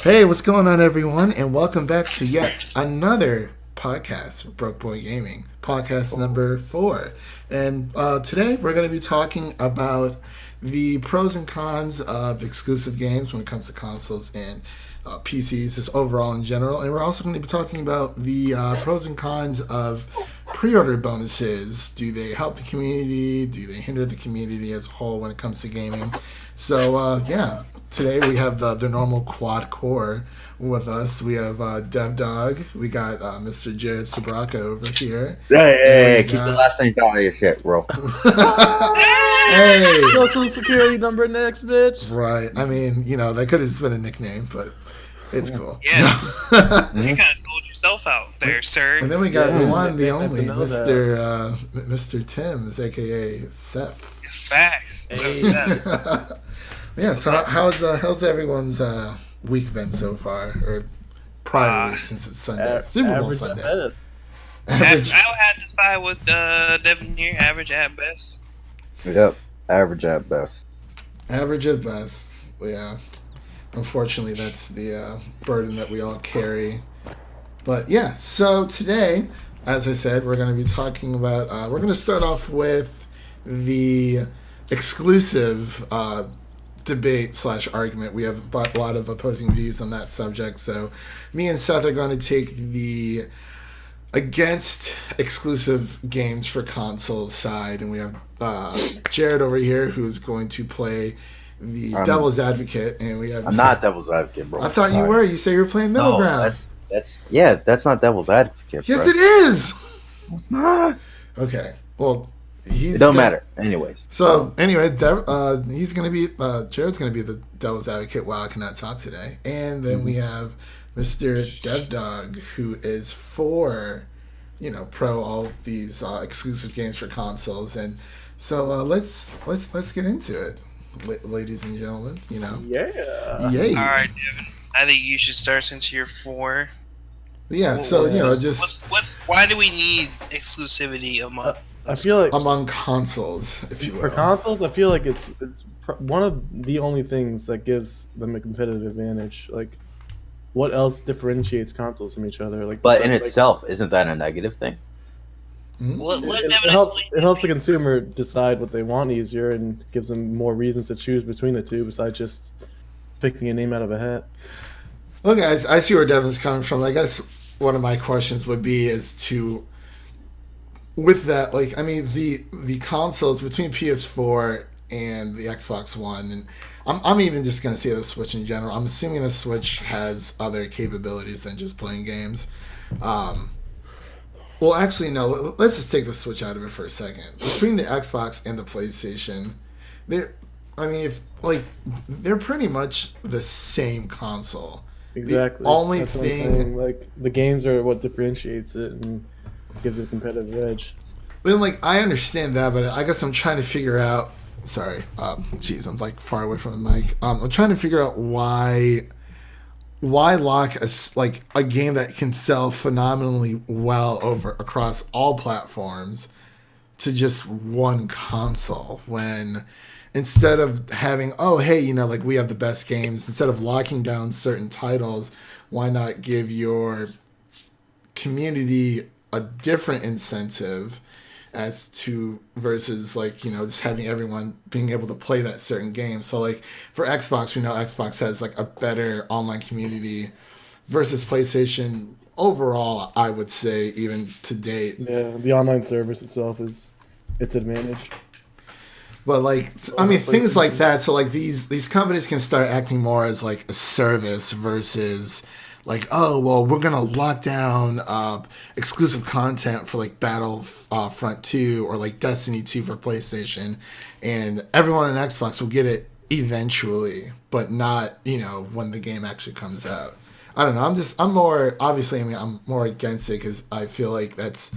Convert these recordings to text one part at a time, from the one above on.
Hey, what's going on, everyone? And welcome back to yet another podcast, Broke Boy Gaming, podcast number 4. And today we're going to be talking about the pros and cons of exclusive games when it comes to consoles and PCs, just overall in general. And we're also going to be talking about the pros and cons of pre-order bonuses. Do they help the community? Do they hinder the community as a whole when it comes to gaming? So, today we have the normal quad core with us. We have Dev Dog. We got Mr. Jared Sabraka over here. Hey, keep the last name down on your shit, bro. Hey! Social security number next, bitch. Right. I mean, that could have just been a nickname, but it's cool. Yeah. You kind of sold yourself out there, sir. And then we got the one, the I only, know Mr. Timms, a.k.a. Seth. Facts. Hey. Yeah, so how's everyone's week been so far? Or prior week, since it's Sunday. Super Bowl Sunday. I had to side with Devin here. Average at best. Yep, average at best. Average at best, yeah. Unfortunately, that's the burden that we all carry. But yeah, so today, as I said, we're going to be talking about, we're going to start off with the exclusive debate / argument. We have a lot of opposing views on that subject, so me and Seth are going to take the against exclusive games for console side, and we have Jared over here who's going to play the devil's advocate, and we have I'm not devil's advocate, bro. I thought you were. You say you were playing middle ground. That's not devil's advocate. Yes, bro. it is. It's not. Okay. Well, It don't matter. Anyways. So anyway, he's gonna be Jared's gonna be the devil's advocate while I cannot talk today, and then we have Mr. Dev Dog, who is for, pro all these exclusive games for consoles, and so let's get into it, ladies and gentlemen. Yeah. Yay. All right, Devin. I think you should start since you're 4. Yeah. So why do we need exclusivity among? I feel like among consoles, if you will. for consoles, I feel like it's one of the only things that gives them a competitive advantage. Like, what else differentiates consoles from each other? Like, But in itself, isn't that a negative thing? It helps the consumer decide what they want easier and gives them more reasons to choose between the two besides just picking a name out of a hat. Well, guys, I see where Devin's coming from. I guess one of my questions would be with that, the consoles between PS4 and the Xbox One, and I'm even just going to say the Switch in general. I'm assuming the Switch has other capabilities than just playing games. Well, actually, no. Let's just take the Switch out of it for a second. Between the Xbox and the PlayStation, they're pretty much the same console. Exactly. The only That's what I'm saying. Like, the games are what differentiates it and gives it a competitive edge. But I understand that, but I guess I'm trying to figure out. Sorry, I'm far away from the mic. I'm trying to figure out why lock a game that can sell phenomenally well across all platforms to just one console, when instead of having we have the best games, instead of locking down certain titles, why not give your community a different incentive versus just having everyone being able to play that certain game. So for Xbox, we know Xbox has a better online community versus PlayStation overall, I would say, even to date. Yeah, the online service itself is its advantage. But things like that. So these companies can start acting more as a service versus we're gonna lock down exclusive content for Battlefront 2 or Destiny 2 for PlayStation, and everyone on Xbox will get it eventually, but not when the game actually comes out. I don't know. I'm more against it because I feel like it's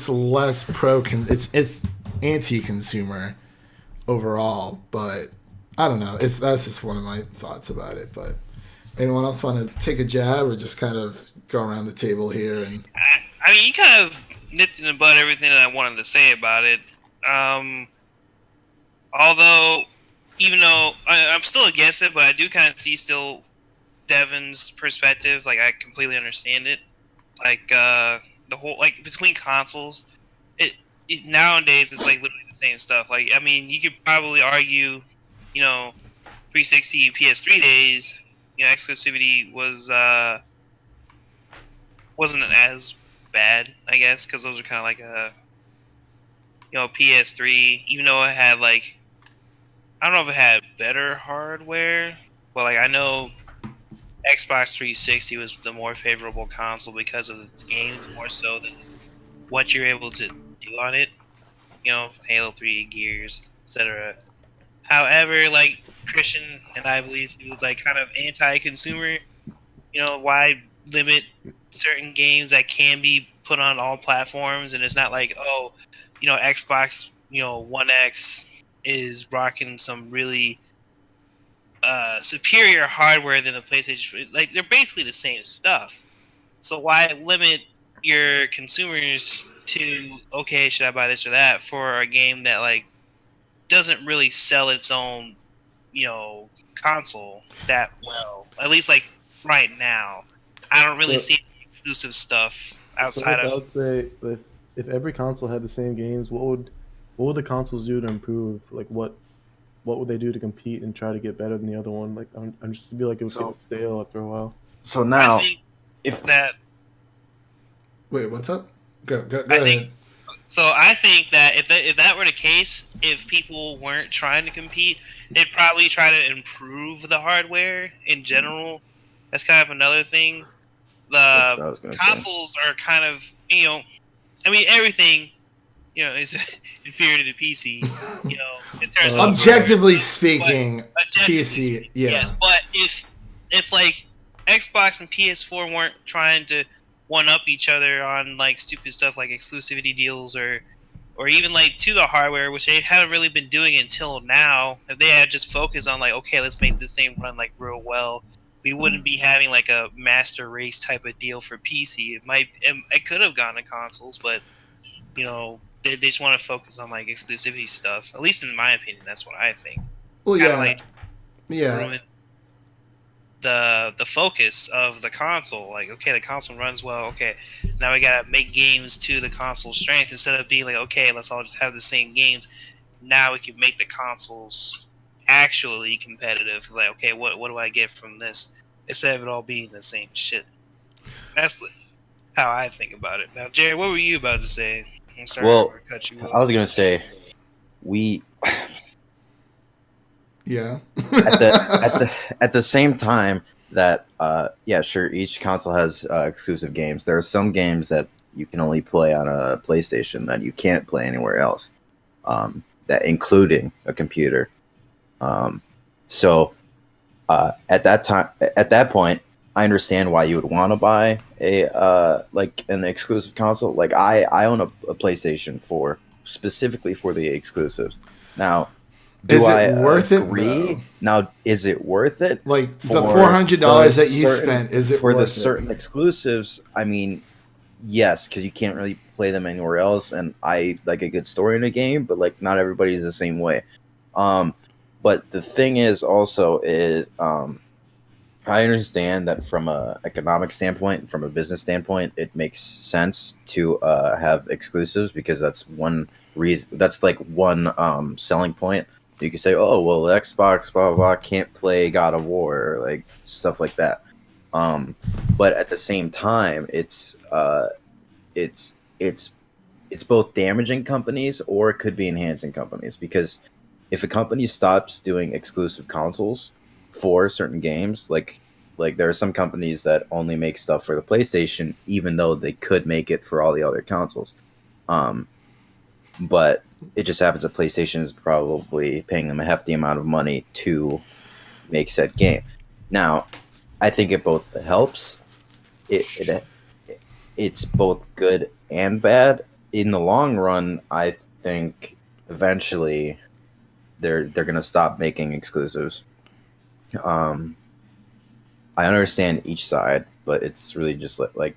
less it's anti-consumer overall, but I don't know. That's just one of my thoughts about it, but. Anyone else want to take a jab or just kind of go around the table here? And I mean, you kind of nipped in the bud everything that I wanted to say about it. Although, even though I'm still against it, but I do kind of see still Devin's perspective. Like, I completely understand it. Like, the whole, like, between consoles, it nowadays it's like literally the same stuff. Like, I mean, you could probably argue, 360 PS3 days, exclusivity wasn't as bad, I guess, because those are kind of like PS3, even though it had like, I don't know if it had better hardware, but like I know Xbox 360 was the more favorable console because of the games more so than what you're able to do on it. Halo 3, Gears, etc. However, like Christian and I believe he was like kind of anti-consumer. Why limit certain games that can be put on all platforms? And it's not like, oh, Xbox, One X is rocking some really superior hardware than the PlayStation. Like, they're basically the same stuff. So why limit your consumers to, okay, should I buy this or that for a game that like doesn't really sell its own, console that well? At least like right now, I don't really see any exclusive stuff outside I of. would say if every console had the same games, what would the consoles do to improve? Like what would they do to compete and try to get better than the other one? Like I'm just feel like it was getting stale after a while. So now, I think if that. Wait, what's up? Go I ahead. think so. I think that if that were the case, if people weren't trying to compete, they'd probably try to improve the hardware in general. That's kind of another thing. that's The what I was gonna say. consoles are kind of, I mean, everything, is inferior to the PC. In terms of Objectively speaking, objectively PC, speaking, yeah. yes. But if like Xbox and PS4 weren't trying to one up each other on like stupid stuff like exclusivity deals or even like to the hardware, which they haven't really been doing until now, if they had just focused on like, okay, let's make this thing run like real well, we wouldn't be having like a master race type of deal for PC. It could have gone to consoles, but they just want to focus on like exclusivity stuff. At least in my opinion, that's what I think. Well, Kinda yeah, like yeah. ruin the focus of the console. Like, okay, the console runs well. Okay, now we gotta make games to the console's strength instead of being like, okay, let's all just have the same games. Now we can make the consoles actually competitive. Like, okay, what do I get from this instead of it all being the same shit? That's how I think about it. Now, Jerry, what were you about to say? I'm sorry Well, I cut you off. I was gonna say, we Yeah. at the same time that yeah, sure, each console has exclusive games. There are some games that you can only play on a PlayStation that you can't play anywhere else. That including a computer. So at that point, I understand why you would want to buy a like an exclusive console. Like I own a PlayStation 4 specifically for the exclusives. Now, do Is it I worth it, agree? though? Now, is it worth it? Like the For $400 that you certain- spent, is it for the worth certain exclusives? I mean, yes, because you can't really play them anywhere else. And I like a good story in a game, but like not everybody's the same way. But the thing is also is I understand that from a economic standpoint, from a business standpoint, it makes sense to have exclusives because that's one reason. That's like one selling point. You could say, oh well, Xbox blah blah blah can't play God of War or like stuff like that. But at the same time, it's both damaging companies or it could be enhancing companies because if a company stops doing exclusive consoles for certain games, like there are some companies that only make stuff for the PlayStation, even though they could make it for all the other consoles. But it just happens that PlayStation is probably paying them a hefty amount of money to make said game. Now, I think it both helps. It's both good and bad. In the long run, I think eventually they're gonna stop making exclusives. I understand each side, but it's really just like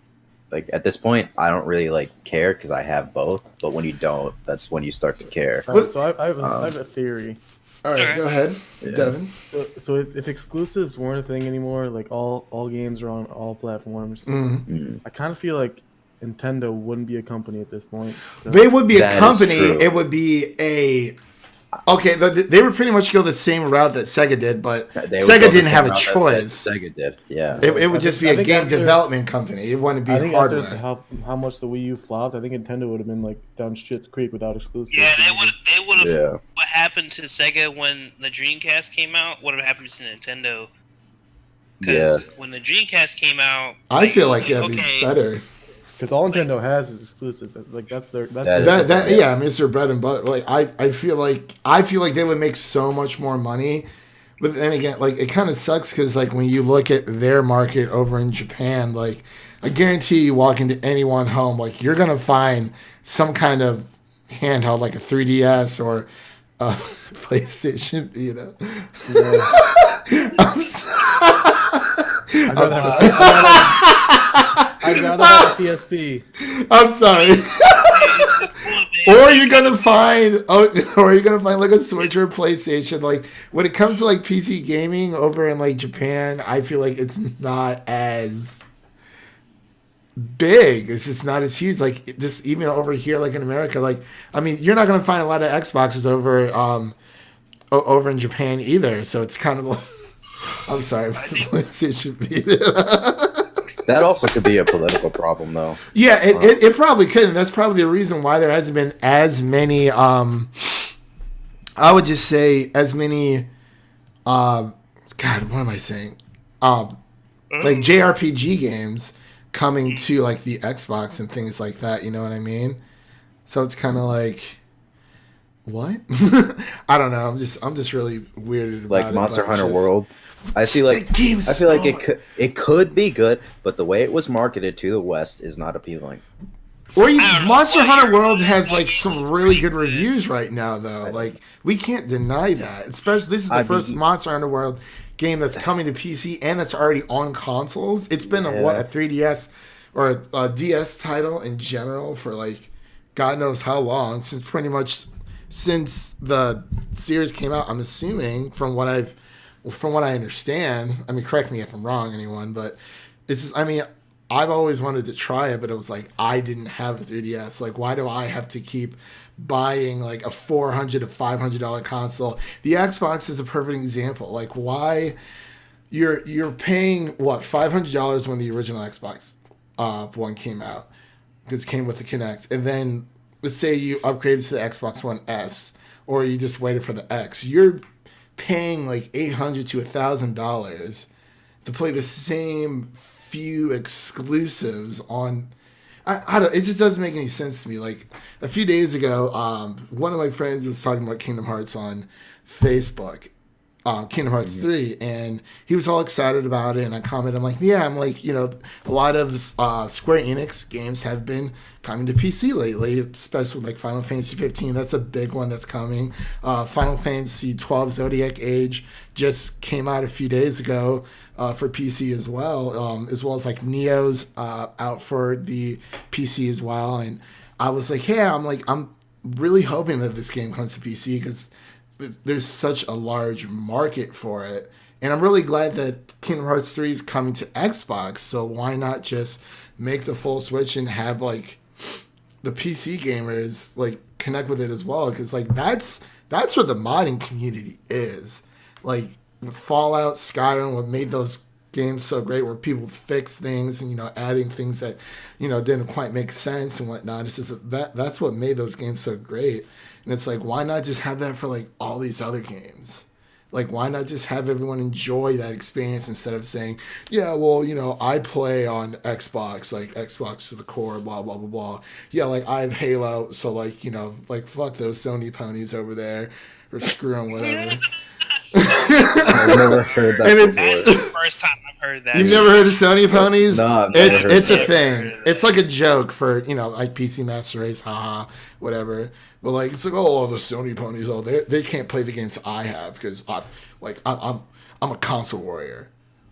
at this point, I don't really like care because I have both. But when you don't, that's when you start to care. So I have a theory. All right, Okay. go ahead, Yeah. Devin. So if exclusives weren't a thing anymore, like all games are on all platforms, Mm. I kind of feel like Nintendo wouldn't be a company at this point. So, They would be a That is company. true. It would be a okay. They would pretty much go the same route that Sega did, but They would Sega go the didn't same have a route that choice. Sega did. Yeah. It would I just think- be I a think game after- development company. It wouldn't be I think hardware. after how much the Wii U flopped, I think Nintendo would have been like down shit's creek without exclusives. Yeah, they would have. Yeah. What happened to Sega when the Dreamcast came out? What would have happened to Nintendo? Yeah. Because when the Dreamcast came out, I feel it was like it'd be okay, better. Because all Nintendo has is exclusive. Like that's their That their- is- Yeah, I mean, it's their bread and butter. Like I feel like they would make so much more money. But then again, like it kind of sucks because like when you look at their market over in Japan, like I guarantee you walk into any one home, like you're gonna find some kind of handheld, like a 3DS or a PlayStation Vita. I'm I'd rather have a PSP. I'm sorry. Or you're gonna find, like a Switch or a PlayStation. Like when it comes to like PC gaming over in like Japan, I feel like it's not as big. It's just not as huge. Like just even over here, like in America, like I mean, you're not gonna find a lot of Xboxes over in Japan either. So it's kind of like, I'm sorry, but the PlayStation Vita. That also could be a political problem, though. Yeah, it probably could, and that's probably the reason why there hasn't been as many. I would just say as many. God, what am I saying? Like JRPG games coming to like the Xbox and things like that. You know what I mean? So it's kind of like, what? I don't know. I'm just really weirded about Like it. Monster but it's Hunter just- World. I feel like That it could be good, but the way it was marketed to the West is not appealing. Or I don't know. Monster Well, Hunter you're- World has like well, some really good reviews right now, though. Like we can't deny that. Especially this is the I first mean- Monster Hunter World game that's coming to PC and it's already on consoles. It's been a 3DS or a DS title in general for like God knows how long, since pretty much since the series came out. I'm assuming from what I understand. I mean, correct me if I'm wrong, anyone, but it's just, I mean, I've always wanted to try it, but it was like I didn't have a 3DS. Like, why do I have to keep buying like a $400 to $500 console? The Xbox is a perfect example. Like, why you're paying what $500 when the original Xbox one came out because it came with the Kinect, and then let's say you upgraded to the Xbox One S, or you just waited for the X. You're paying like $800 to $1,000 to play the same few exclusives on. I don't. It just doesn't make any sense to me. Like a few days ago, one of my friends was talking about Kingdom Hearts on Facebook, Kingdom Hearts 3, and he was all excited about it. And I commented, I'm like, yeah, I'm like, you know, a lot of Square Enix games have been coming to PC lately, especially like Final Fantasy 15. That's a big one that's coming. Final Fantasy 12 Zodiac Age just came out a few days ago for PC as well as like Neo's out for the PC as well. And I was like, hey, I'm really hoping that this game comes to PC because there's such a large market for it. And I'm really glad that Kingdom Hearts 3 is coming to Xbox. So why not just make the full switch and have like the PC gamers like connect with it as well? Because like that's where the modding community is. Like with Fallout, Skyrim, what made those games so great, where people fix things and, you know, adding things that, you know, didn't quite make sense and whatnot. It's just that's what made those games so great. And it's like, why not just have that for like all these other games? Like, why not just have everyone enjoy that experience instead of saying, yeah, well, you know, I play on Xbox, like Xbox to the core, blah, blah, blah, blah. Yeah, like I have Halo, so like, you know, like fuck those Sony ponies over there, or screw them, whatever. I've never heard that And That's before. the first time I've heard that. You've never heard of Sony ponies? No, I've never heard It's a that. thing. It's like a joke for, you know, like PC Master Race, haha, whatever. But like it's like, oh, the Sony ponies, oh, they can't play the games I have because I'm a console warrior.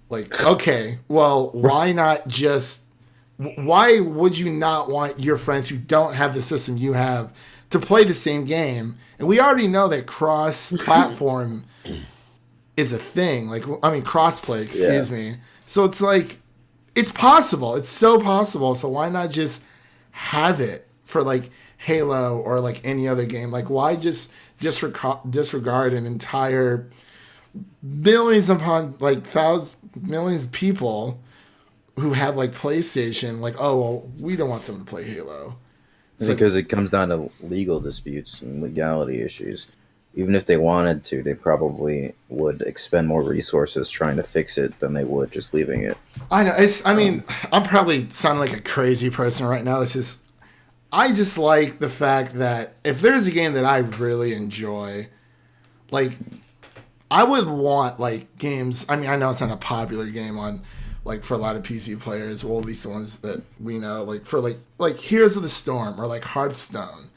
Like, okay, well, why not just why would you not want your friends who don't have the system you have to play the same game? And we already know that cross-platform is a thing. Like, I mean, cross-play, excuse me. So it's like, it's possible. It's so possible. So why not just have it for like Halo or like any other game? Like, why just disregard an entire millions upon like millions of people who have like PlayStation? Like, oh well, we don't want them to play Halo. It's because it comes down to legal disputes and legality issues. Even if they wanted to, they probably would expend more resources trying to fix it than they would just leaving it. I know. I mean, I'm probably sounding like a crazy person right now. It's just, I just like the fact that if there's a game that I really enjoy, like, I would want like games. I mean, I know it's not a popular game on, like, for a lot of PC players, well, at least the ones that we know, like for like Heroes of the Storm or like Hearthstone,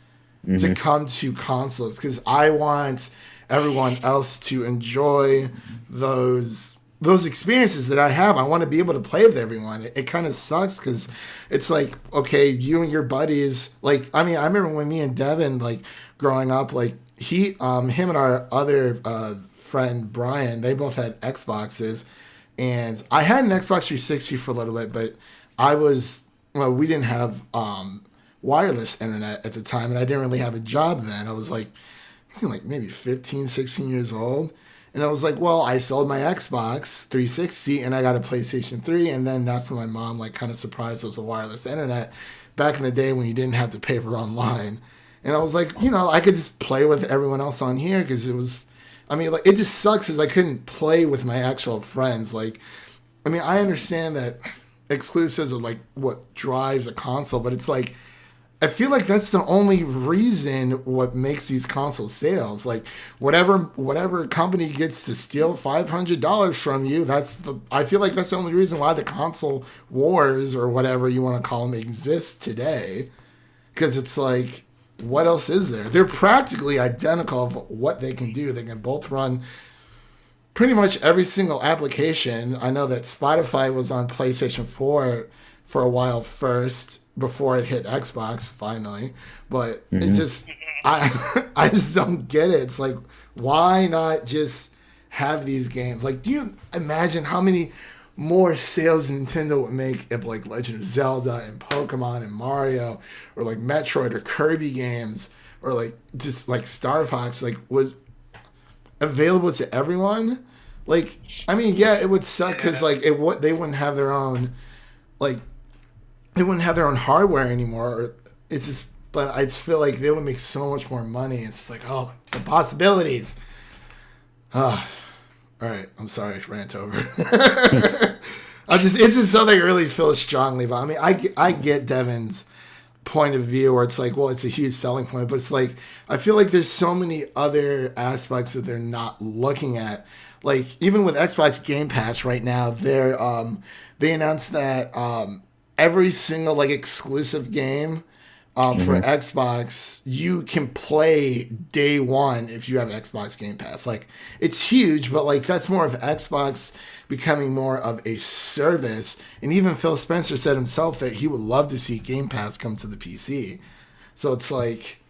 to come to consoles, because I want everyone else to enjoy those experiences that I have. I want to be able to play with everyone. It kind of sucks because it's like, okay, you and your buddies, like, I mean, I remember when me and Devin, like, growing up, like, him and our other friend Brian, they both had Xboxes, and I had an Xbox 360 for a little bit, but we didn't have wireless internet at the time, and I didn't really have a job then. I was like, I think like maybe 15, 16 years old. And I was like, well, I sold my Xbox 360 and I got a PlayStation 3. And then that's when my mom like kind of surprised us with wireless internet back in the day when you didn't have to pay for online. And I was like, I could just play with everyone else on here because it was, I mean, like, it just sucks because I couldn't play with my actual friends. Like, I mean, I understand that exclusives are like what drives a console, but it's like, I feel like that's the only reason what makes these console sales. Like, whatever company gets to steal $500 from you, I feel like that's the only reason why the console wars or whatever you want to call them exist today. Because it's like, what else is there? They're practically identical of what they can do. They can both run pretty much every single application. I know that Spotify was on PlayStation 4 for a while first, before it hit Xbox finally, but it's just I just don't get it. It's like, why not just have these games? Like, do you imagine how many more sales Nintendo would make if like Legend of Zelda and Pokemon and Mario or like Metroid or Kirby games or like just like Star Fox like was available to everyone? Like, I mean, yeah, it would suck because like they wouldn't have their own hardware anymore. It's just, but I just feel like they would make so much more money. It's just like, oh, the possibilities. All right, I'm sorry, rant over. It's just something I really feel strongly about. I mean, I get Devin's point of view where it's like, well, it's a huge selling point, but it's like, I feel like there's so many other aspects that they're not looking at. Like, even with Xbox Game Pass right now, they announced that every single like exclusive game for Xbox you can play day one if you have Xbox Game Pass. Like, it's huge, but like that's more of Xbox becoming more of a service. And even Phil Spencer said himself that he would love to see Game Pass come to the PC. So it's like,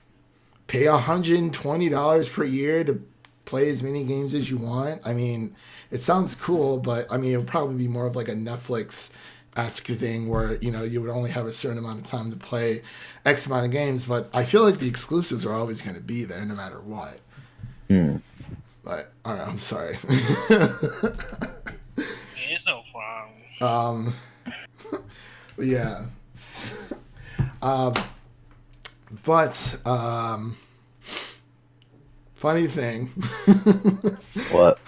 pay $120 per year to play as many games as you want. I mean, it sounds cool, but I mean, it would probably be more of like a Netflix-esque thing where, you would only have a certain amount of time to play X amount of games. But I feel like the exclusives are always going to be there no matter what. But, all right, I'm sorry. It's no problem. Yeah. But funny thing. What?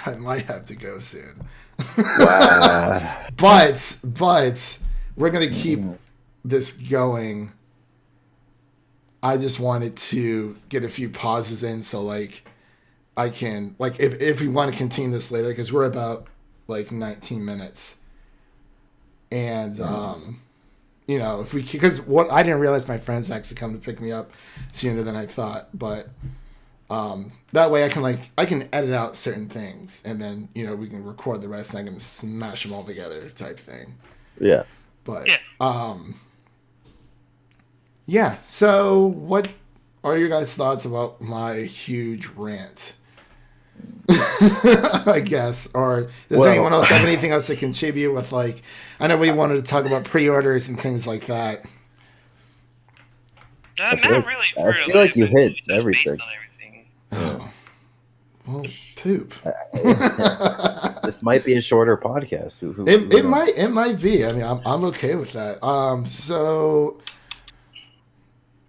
I might have to go soon. Wow. But we're gonna keep this going. I just wanted to get a few pauses in so like I can like if we want to continue this later, because we're about like 19 minutes. And if we, because what I didn't realize my friends actually come to pick me up sooner than I thought, but that way I can edit out certain things and then we can record the rest and I can smash them all together type thing. Yeah. But Yeah. yeah. So what are your guys' thoughts about my huge rant? I guess. Or does anyone else have anything else to contribute with, like, I know we wanted to talk about pre-orders and things like that. I Not really. I feel like you hit everything. On everything. Oh. Well, poop. This might be a shorter podcast. It might be. I mean, I'm okay with that. So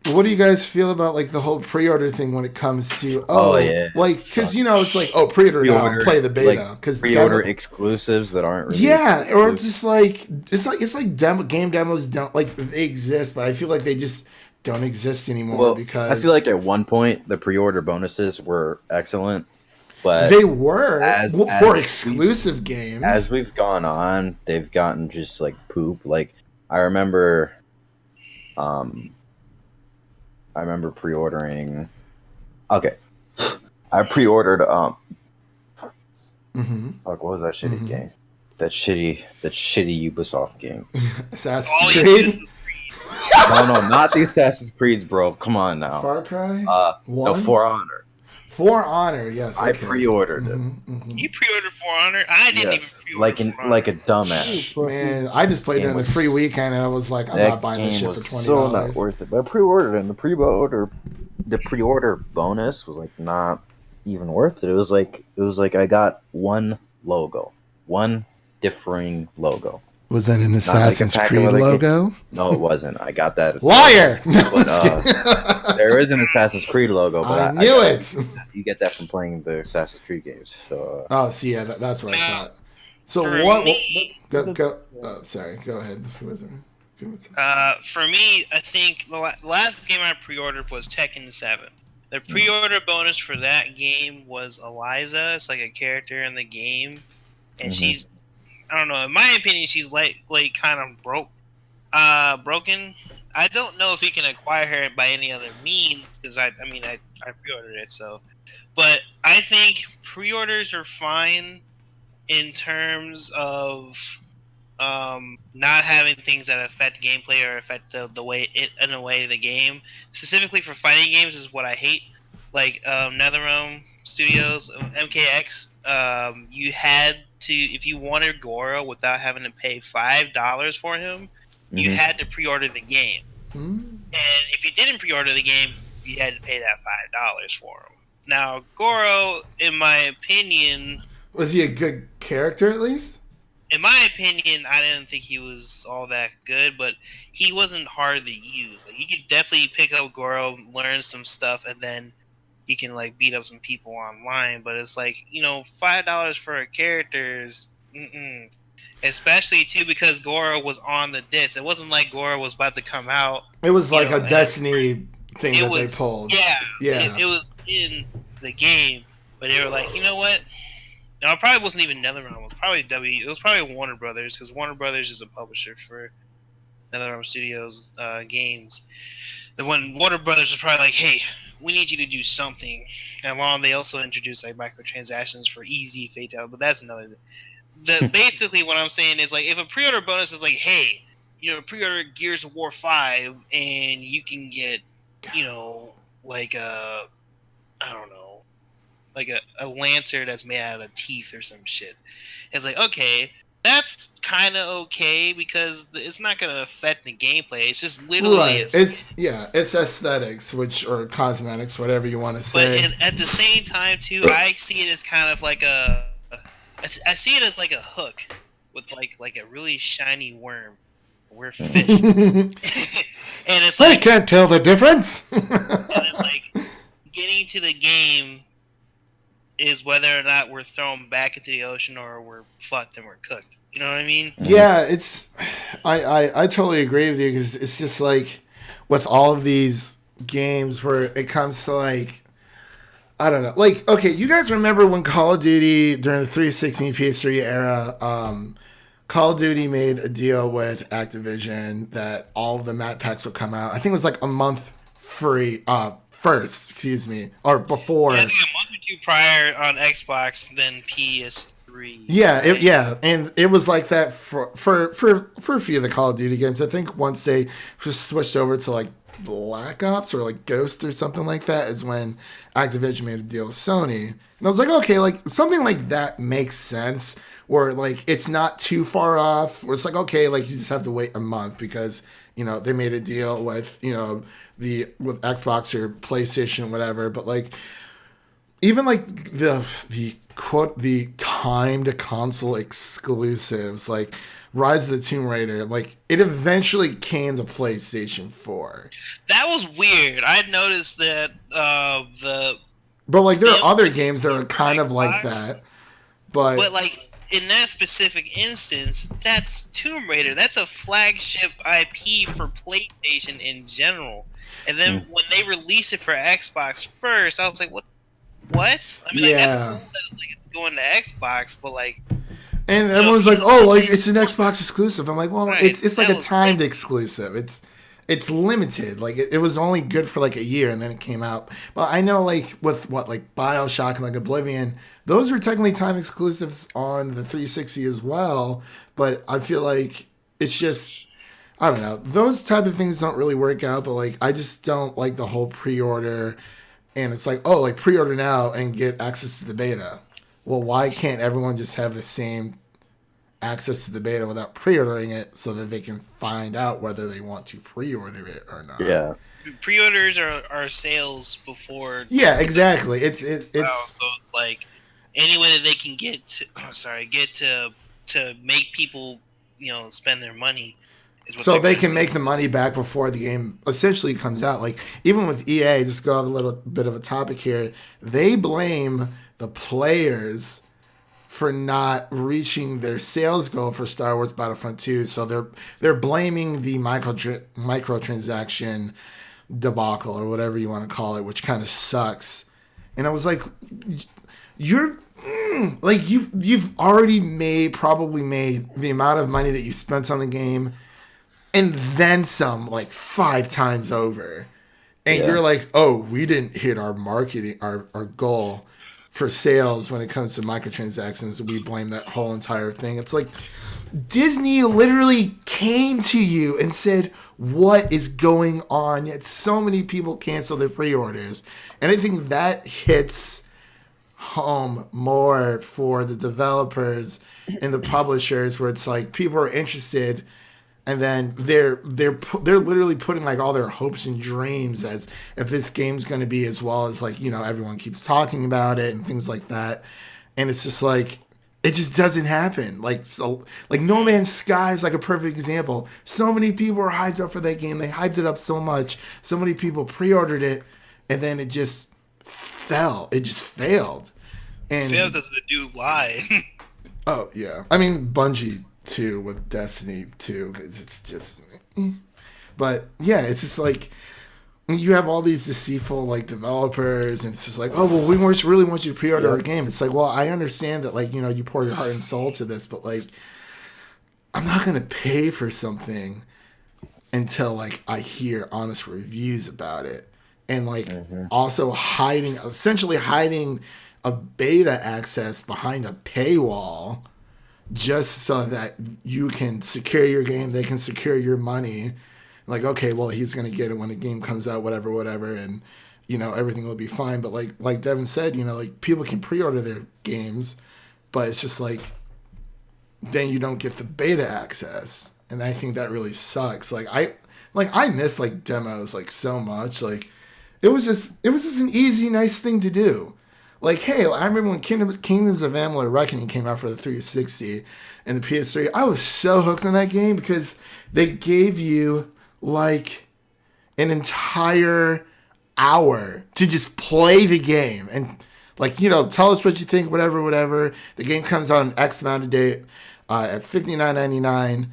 what do you guys feel about, like, the whole pre-order thing when it comes to like, because it's like, pre-order now, play the beta, because pre-order exclusives that aren't really exclusive. Or it's like game demos don't, like, they exist, but I feel like they just don't exist anymore, because I feel like at one point the pre-order bonuses were excellent, but they were for exclusive games. As we've gone on, they've gotten just like poop. Like I remember pre-ordering. Okay, I pre-ordered. What was that shitty game? That shitty Ubisoft game. Assassin's Creed. No, not the Assassin's Creeds, bro. Come on now. Far Cry. No, For Honor. For Honor, yes. Okay. I pre-ordered it. You pre-ordered For Honor? I didn't even pre-order like a dumbass. Man, I just played it in the free weekend, and I was like, I'm not buying this shit for $20. So not worth it. But I pre-ordered it, and the pre-order bonus was like not even worth it. It was like I got one differing logo. Was that an Assassin's Creed logo? No, it wasn't. I got that. Liar! But, there is an Assassin's Creed logo, but I knew it. You get that from playing the Assassin's Creed games. So. Yeah, that's what I thought. So sorry, go ahead. For me, I think the last game I pre-ordered was Tekken 7. The pre-order bonus for that game was Eliza. It's like a character in the game, and she's, I don't know, in my opinion, she's like kind of broken. I don't know if you can acquire her by any other means, because I pre-ordered it, so. But I think pre-orders are fine in terms of not having things that affect gameplay or affect the way the game. Specifically for fighting games is what I hate. Like NetherRealm Studios, MKX, you had to, if you wanted Goro without having to pay $5 for him, you had to pre-order the game. And if you didn't pre-order the game, you had to pay that $5 for him. Now, Goro, in my opinion... Was he a good character, at least? In my opinion, I didn't think he was all that good, but he wasn't hard to use. Like, you could definitely pick up Goro, learn some stuff, and then you can, like, beat up some people online. But it's like, $5 for a character is... Especially, too, because Goro was on the disc. It wasn't like Goro was about to come out. It was like a Destiny thing that they pulled. Yeah. It was in the game, but they were like, you know what? No, it probably wasn't even NetherRealm. It was probably It was probably Warner Brothers, because Warner Brothers is a publisher for NetherRealm Studios games. The one Warner Brothers was probably like, hey, we need you to do something. And they also introduced like microtransactions for easy fatal, but that's another. Basically, what I'm saying is, like, if a pre-order bonus is like, hey, pre-order Gears of War 5 and you can get, like a, I don't know, like a Lancer that's made out of teeth or some shit. It's like, okay, that's kind of okay, because it's not going to affect the gameplay. It's just literally it's aesthetics, or cosmetics, whatever you want to say. But at the same time, too, I see it as kind of like I see it as like a hook with like a really shiny worm. We're fish. And it's like, I can't tell the difference. And then, like, getting to the game is whether or not we're thrown back into the ocean or we're fucked and we're cooked. You know what I mean? Yeah, I totally agree with you, because it's just like with all of these games where it comes to, like, I don't know. Like, okay, you guys remember when Call of Duty, during the 360 and PS3 era, Call of Duty made a deal with Activision that all of the map packs would come out. I think it was like a month free, first, or before. Yeah, I think a month or two prior on Xbox, then PS3 3. Yeah, right? and it was like that for a few of the Call of Duty games. I think once they just switched over to like Black Ops or like Ghost or something like that is when Activision made a deal with Sony. And I was like, okay, like something like that makes sense. Or like it's not too far off. Or it's like, okay, like you just have to wait a month because, they made a deal with, with Xbox or PlayStation, whatever. But like even like the timed console exclusives like Rise of the Tomb Raider, like it eventually came to PlayStation 4. That was weird. I noticed that But like there are them other putting games that are it for kind of like Xbox, that. But like in that specific instance, that's Tomb Raider. That's a flagship IP for PlayStation in general. And then when they released it for Xbox first, I was like, what? I mean, like that's cool that like it's going to Xbox, but like. And everyone's like, "Oh, like it's an Xbox exclusive." I'm like, "Well, Right, it's like that a was timed late. exclusive. It's limited. Like it was only good for like a year, and then it came out. But I know like with like BioShock and like Oblivion, those were technically time exclusives on the 360 as well. But I feel like it's just I don't know. Those type of things don't really work out. But like I just don't like the whole pre-order. And it's like, oh, like pre-order now and get access to the beta. Well, why can't everyone just have the same access to the beta without pre-ordering it so that they can find out whether they want to pre-order it or not? Yeah. Pre-orders are sales before. Yeah, exactly. It's So it's like any way that they can get to make people spend their money is what so they're they gonna can do. make the money back before the game essentially comes out. Like even with EA, just go off a little bit of a topic here. They blame the players for not reaching their sales goal for Star Wars Battlefront 2. So they're blaming the microtransaction debacle or whatever you want to call it, which kind of sucks. And I was like, you're like you've already probably made the amount of money that you spent on the game and then some like 5 times over. And you're like, oh, we didn't hit our marketing our goal for sales when it comes to microtransactions. We blame that whole entire thing. It's like Disney literally came to you and said, what is going on? Yet so many people cancel their pre-orders. And I think that hits home more for the developers and the publishers where it's like people are interested and then they're literally putting like all their hopes and dreams as if this game's going to be as well as like everyone keeps talking about it and things like that, and it's just like it just doesn't happen. Like No Man's Sky is like a perfect example. So many people are hyped up for that game. They hyped it up so much. So many people pre-ordered it, and then it just fell. It just failed. And Failed because the dude lied. oh yeah, I mean Bungie too with Destiny too, because it's just. But yeah, it's just like you have all these deceitful like developers, and it's just like, oh well, we really want you to pre-order our game. It's like, well, I understand that like you pour your heart and soul to this, but like I'm not gonna pay for something until like I hear honest reviews about it, and like also essentially hiding a beta access behind a paywall just so that you can secure your game, they can secure your money. Like, okay, well, he's going to get it when the game comes out, whatever, and, everything will be fine. But like Devin said, like people can pre-order their games, but it's just like, then you don't get the beta access. And I think that really sucks. I miss like demos like so much. Like it was just an easy, nice thing to do. Like, hey, I remember when Kingdoms of Amalur Reckoning came out for the 360 and the PS3. I was so hooked on that game because they gave you like an entire hour to just play the game and like tell us what you think, whatever. The game comes out on X amount of day at $59.99.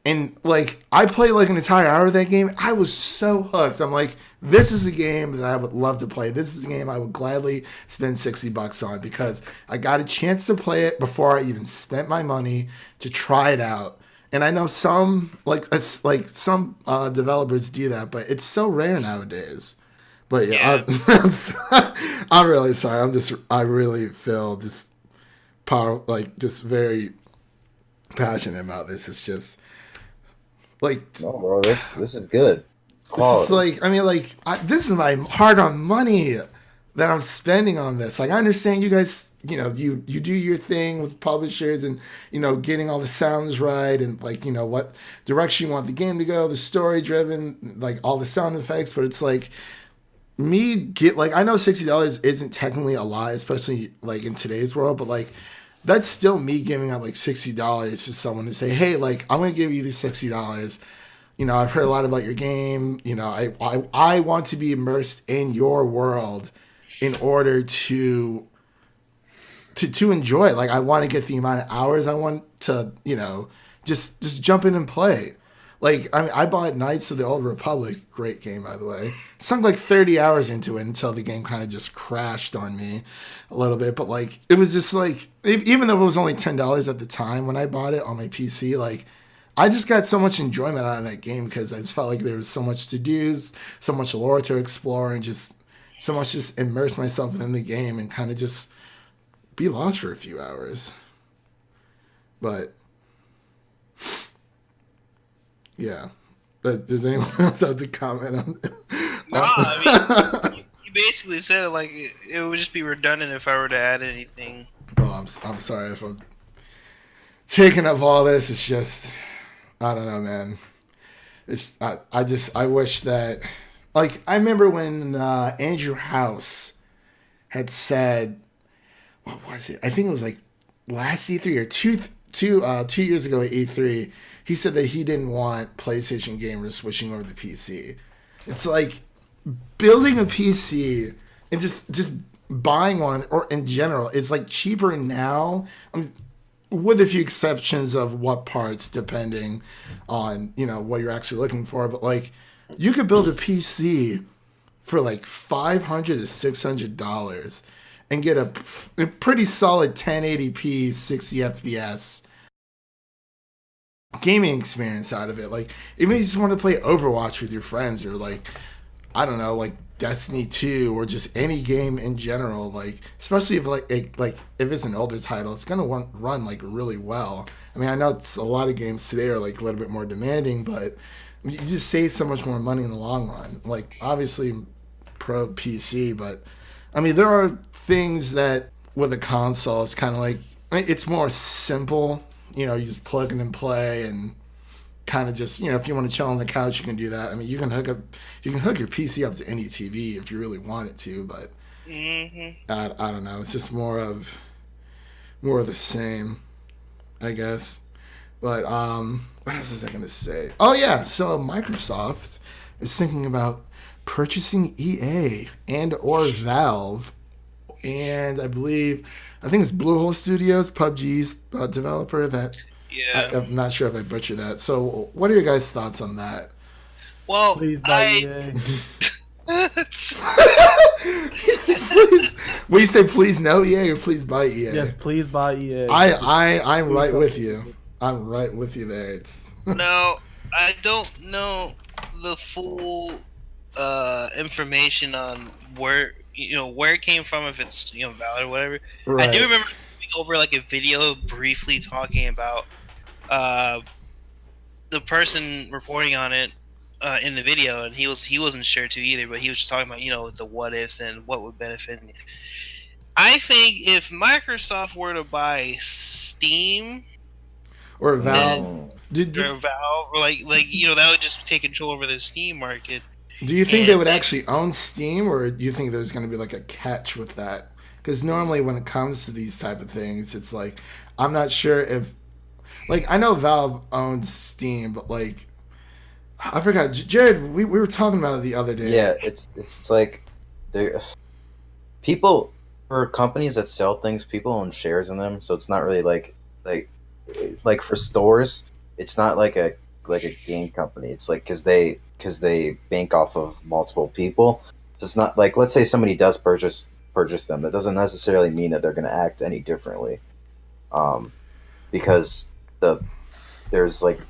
And like I played like an entire hour of that game. I was so hooked. I'm like, this is a game that I would love to play. This is a game I would gladly spend $60 on because I got a chance to play it before I even spent my money to try it out. And I know some developers do that, but it's so rare nowadays. But yeah, I'm really sorry. I really feel just just very passionate about this. It's just like No, bro, this is good. this is Quality. this is my hard-earned money that I'm spending on this. Like, I understand you guys, you do your thing with publishers and getting all the sounds right and like what direction you want the game to go, the story driven, like all the sound effects. But it's like I know $60 isn't technically a lot, especially like in today's world, but like that's still me giving up like $60 to someone to say, hey, like I'm gonna give you these $60. I've heard a lot about your game. I want to be immersed in your world in order to enjoy it. Like, I want to get the amount of hours I want to, just jump in and play. Like, I mean, I bought Knights of the Old Republic, great game, by the way. Sunk like 30 hours into it until the game kind of just crashed on me a little bit. But, like, it was just like, even though it was only $10 at the time when I bought it on my PC, like, I just got so much enjoyment out of that game because I just felt like there was so much to do, so much lore to explore, and just so much just immerse myself in the game and kind of just be lost for a few hours. But yeah, does anyone else have to comment on it? No, I mean, you basically said it like it would just be redundant if I were to add anything. Oh, I'm sorry if I'm taking up all this. It's just, I don't know, man. I wish that, like, I remember when Andrew House had said, what was it? I think it was like last E3 or two years ago at E3. He said that he didn't want PlayStation gamers switching over to PC. It's like building a PC and just buying one, or in general, it's like cheaper now. I mean, with a few exceptions of what parts, depending on what you're actually looking for. But like, you could build a PC for like $500 to $600 and get a pretty solid 1080p 60 FPS gaming experience out of it. Like, even if you just want to play Overwatch with your friends, or like, I don't know, like Destiny 2, or just any game in general, like, especially if like if it's an older title, it's gonna run like really well. I mean, I know it's a lot of games today are like a little bit more demanding, but you just save so much more money in the long run. Like, obviously pro PC, but I mean, there are things that with a console, it's kind of like, it's more simple. You just plug in and play, and kind of just, if you want to chill on the couch, you can do that. I mean, you can hook your PC up to any TV if you really want it to, but I don't know. It's just more of the same, I guess. But what else was I gonna say? Oh yeah, so Microsoft is thinking about purchasing EA and or Valve, and I think it's Bluehole Studios, PUBG's developer. That Yeah. I'm not sure if I butchered that. So, what are your guys' thoughts on that? Well, Please buy EA. He said, please. When you say please no EA or please buy EA? Yes, please buy EA. I'm Please right help with me. you. I'm right with you there. It's no, I don't know the full information on where it came from, if it's valid or whatever. right. I do remember going over like a video briefly talking about the person reporting on it in the video, and he wasn't sure too either, but he was just talking about the what ifs and what would benefit me. I think if Microsoft were to buy Steam Or Valve. Mm. or Valve, or like that would just take control over the Steam market. Do you think they would actually own Steam, or do you think there's going to be like a catch with that? Because normally when it comes to these type of things, it's like, I'm not sure if, like, I know Valve owns Steam, but like, I forgot. Jared, we were talking about it the other day. Yeah, it's like people, for companies that sell things, people own shares in them, so it's not really like for stores, it's not like a game company. It's like because they bank off of multiple people. So it's not like, let's say somebody does purchase them, that doesn't necessarily mean that they're going to act any differently, because there's like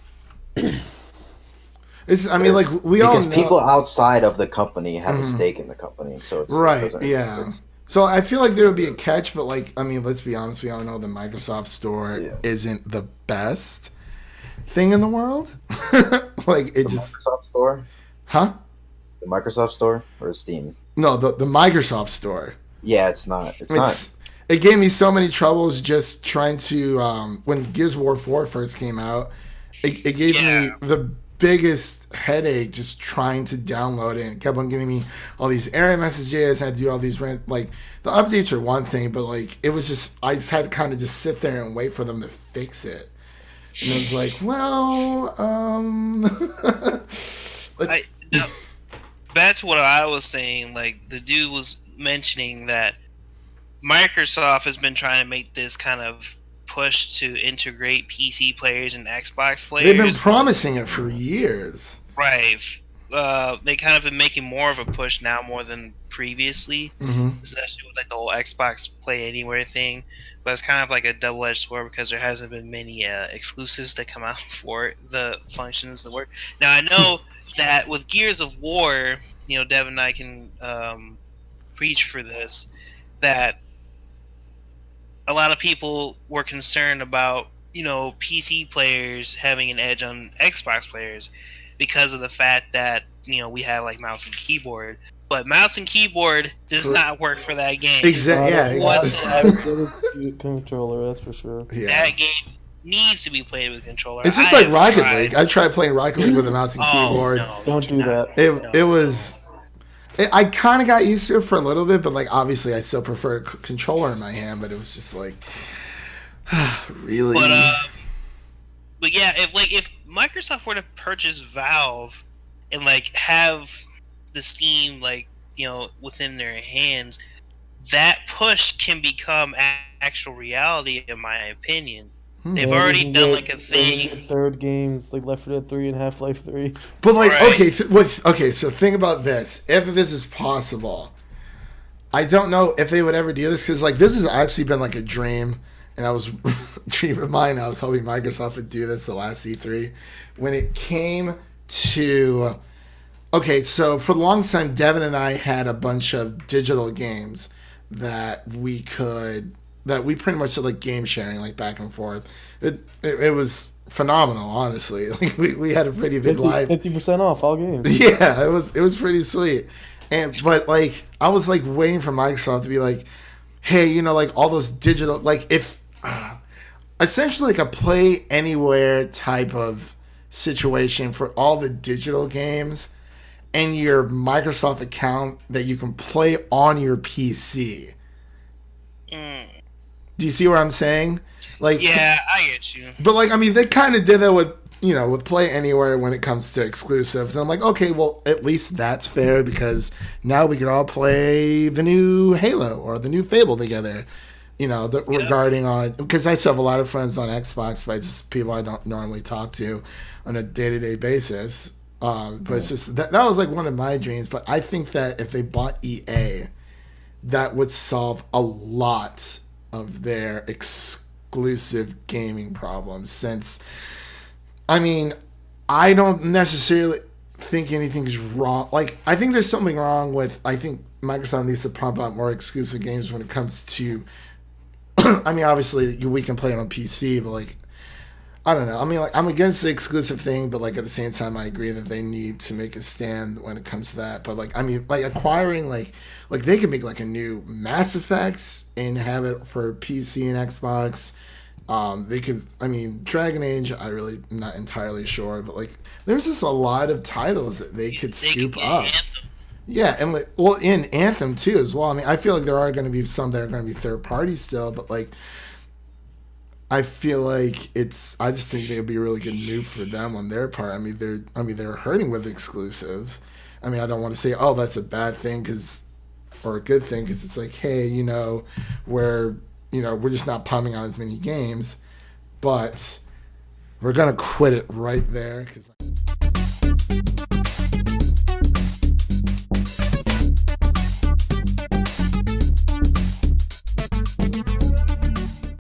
It's. I mean, like, we all because know. people outside of the company have a Mhm. stake in the company, so it's Right, it doesn't- yeah. it's So I feel like there would be a catch, but like, I mean, let's be honest, we all know the Microsoft Store Yeah. isn't the best thing in the world. Like it The just, Microsoft Store, huh? the Microsoft Store, or Steam? No, the Microsoft Store. Yeah, it's not. It's not. It gave me so many troubles just trying to when Gears of War 4 first came out. It gave me the biggest headache just trying to download it. It kept on giving me all these error messages. I had to do all these like the updates are one thing, but like it was just I just had to kind of just sit there and wait for them to fix it. And it was like, well, No, that's what I was saying. Like the dude was mentioning that Microsoft has been trying to make this kind of push to integrate PC players and Xbox players. they've been promising it for years. Right. They kind of been making more of a push now more than previously, especially with like the whole Xbox Play Anywhere thing. But it's kind of like a double-edged sword because there hasn't been many exclusives that come out for the functions that work. Now I know that with Gears of War, you know, Devin and I can preach for this, that a lot of people were concerned about, you know, PC players having an edge on Xbox players because of the fact that, you know, we have like mouse and keyboard. But mouse and keyboard does not work for that game. Exactly. Yeah. Whatsoever. Controller, that's for sure. Yeah. That game needs to be played with a controller. It's just I like have Rocket tried. League. I tried playing Rocket League with a mouse and keyboard. No, Don't do that. It was. I kind of got used to it for a little bit, but like obviously I still prefer a controller in my hand. But it was just like, really. But yeah, if Microsoft were to purchase Valve and like have the Steam like, you know, within their hands, that push can become actual reality in my opinion. They've already done like a thing. Third games like Left 4 Dead 3 and Half-Life 3. But like, Right. okay, so think about this. If this is possible, I don't know if they would ever do this because like this has actually been like a dream, and I was a dream of mine. I was hoping Microsoft would do this the last E3 when it came to. Okay, so for the longest time, Devin and I had a bunch of digital games that we pretty much did like game sharing, like back and forth. It was phenomenal, honestly. Like we had a pretty big live 50% off all games. Yeah, it was pretty sweet. But like I was like waiting for Microsoft to be like, hey, you know, like all those digital, like if essentially like a play anywhere type of situation for all the digital games and your Microsoft account that you can play on your PC. Do you see what I'm saying? Like, Yeah, I get you. but like, I mean, they kind of did that with, you know, with Play Anywhere when it comes to exclusives. And I'm like, okay, well, at least that's fair because now we can all play the new Halo or the new Fable together. You know, regarding on, because I still have a lot of friends on Xbox, but it's just people I don't normally talk to on a day-to-day basis. But it's just, that was like one of my dreams. But I think that if they bought EA, that would solve a lot of their exclusive gaming problems. Since, I mean, I don't necessarily think anything's wrong. Like, I think there's something wrong with, I think Microsoft needs to pump out more exclusive games when it comes to, I mean, obviously we can play it on PC, but like, I don't know. I mean, like, I'm against the exclusive thing, but like at the same time, I agree that they need to make a stand when it comes to that. But like, I mean, like acquiring like they could make like a new Mass Effects and have it for PC and Xbox. They could. I mean, Dragon Age. I really am not entirely sure, but like, there's just a lot of titles that they could scoop up. Anthem. Yeah, and like, well, in Anthem too as well. I mean, I feel like there are going to be some that are going to be third party still, but like. I feel like I just think it would be a really good move for them on their part. I mean, they're hurting with exclusives. I mean, I don't want to say, oh, that's a bad thing or a good thing because it's like, hey, you know, we're just not pumping out as many games, but we're gonna quit it right there because.